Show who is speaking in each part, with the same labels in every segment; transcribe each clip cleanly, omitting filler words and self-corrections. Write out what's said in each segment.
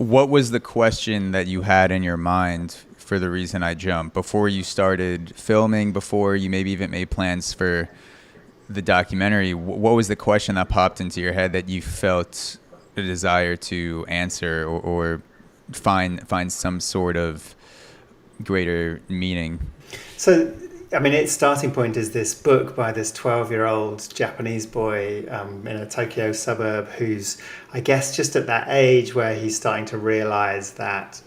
Speaker 1: what was the question that you had in your mind for the reason I jumped before you started filming, before you maybe even made plans for the documentary? What was the question that popped into your head that you felt a desire to answer, or find some sort of greater meaning?
Speaker 2: So, I mean, its starting point is this book by this 12-year-old Japanese boy in a Tokyo suburb who's, I guess, just at that age where he's starting to realize that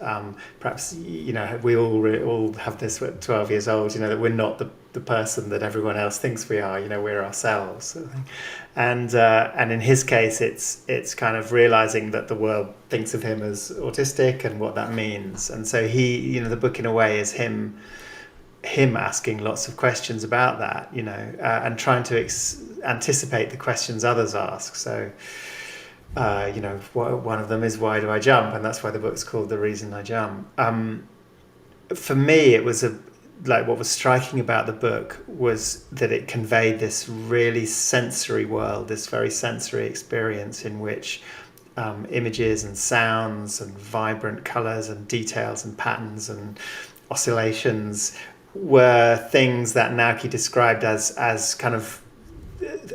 Speaker 2: perhaps, we all have this at 12 years old, that we're not the person that everyone else thinks we are, we're ourselves. Sort of thing. And in his case, it's kind of realizing that the world thinks of him as autistic and what that means. And so the book in a way is him asking lots of questions about that, and trying to anticipate the questions others ask. So, one of them is, why do I jump? And that's why the book's called The Reason I Jump. For me, it was what was striking about the book was that it conveyed this really sensory world, this very sensory experience in which images and sounds and vibrant colors and details and patterns and oscillations were things that Naoki described as kind of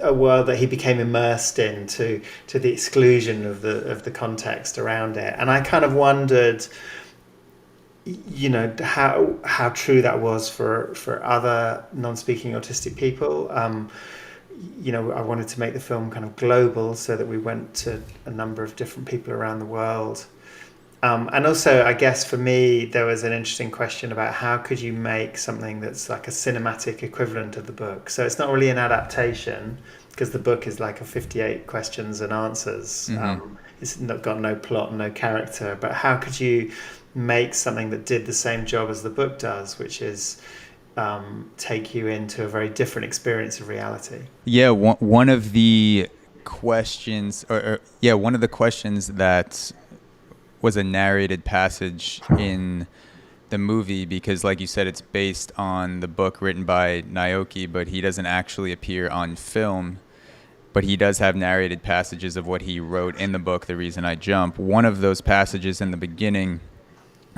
Speaker 2: a world that he became immersed in to the exclusion of the context around it. And I kind of wondered, how true that was for other non-speaking autistic people. I wanted to make the film kind of global so that we went to a number of different people around the world. And also, I guess for me, there was an interesting question about how could you make something that's like a cinematic equivalent of the book. So it's not really an adaptation, because the book is like a 58 questions and answers.
Speaker 1: Mm-hmm.
Speaker 2: It's got no plot, no character. But how could you make something that did the same job as the book does, which is take you into a very different experience of reality?
Speaker 1: Yeah, one of the questions, one of the questions that was a narrated passage in the movie, because like you said, it's based on the book written by Naoki, but he doesn't actually appear on film, but he does have narrated passages of what he wrote in the book, The Reason I Jump. One of those passages in the beginning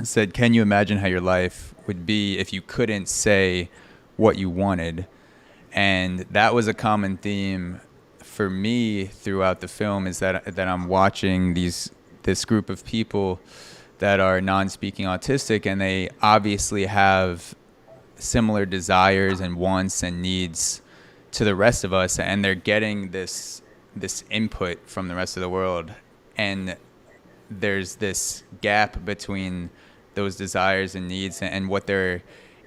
Speaker 1: said, can you imagine how your life would be if you couldn't say what you wanted? And that was a common theme for me throughout the film, is that I'm watching this group of people that are non-speaking autistic, and they obviously have similar desires and wants and needs to the rest of us, and they're getting this input from the rest of the world, and there's this gap between those desires and needs and what they're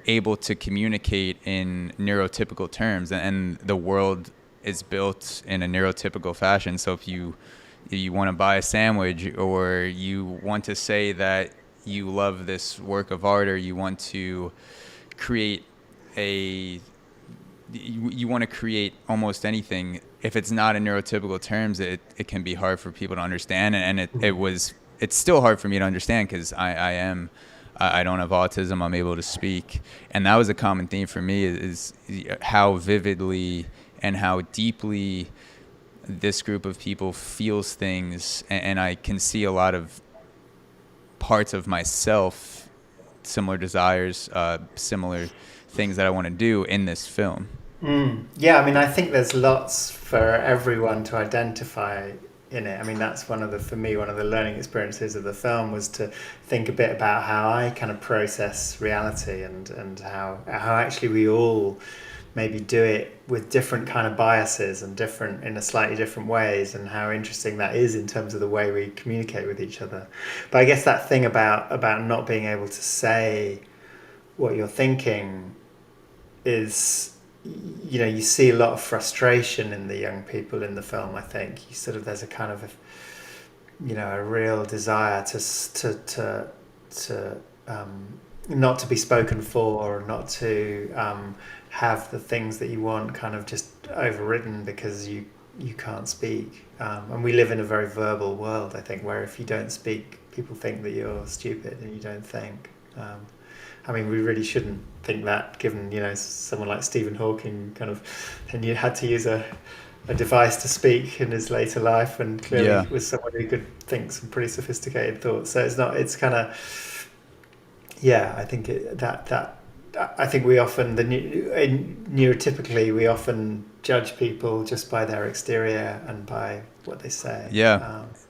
Speaker 1: able to communicate in neurotypical terms, and the world is built in a neurotypical fashion. So if you want to buy a sandwich, or you want to say that you love this work of art, or you want to create you want to create almost anything, if it's not in neurotypical terms, it can be hard for people to understand. And it's still hard for me to understand, because I don't have autism. I'm able to speak. And that was a common theme for me, is how vividly and how deeply this group of people feels things, and I can see a lot of parts of myself, similar desires, similar things that I want to do in this film.
Speaker 2: Yeah, I mean, I think there's lots for everyone to identify in it. I mean, that's for me, one of the learning experiences of the film was to think a bit about how I kind of process reality, and how actually we all maybe do it with different kind of biases and in a slightly different ways, and how interesting that is in terms of the way we communicate with each other. But I guess that thing about not being able to say what you're thinking is, you see a lot of frustration in the young people in the film. I think there's a kind of a real desire to not to be spoken for, or not to have the things that you want kind of just overridden because you can't speak. And we live in a very verbal world, I think, where if you don't speak, people think that you're stupid and you don't think. I mean, we really shouldn't think that, given someone like Stephen Hawking kind of, and you had to use a a device to speak in his later life, and clearly
Speaker 1: Yeah.
Speaker 2: was someone who could think some pretty sophisticated thoughts. So it's not. It's kind of, yeah. I think that I think we often neurotypically we often judge people just by their exterior and by what they say.
Speaker 1: Yeah.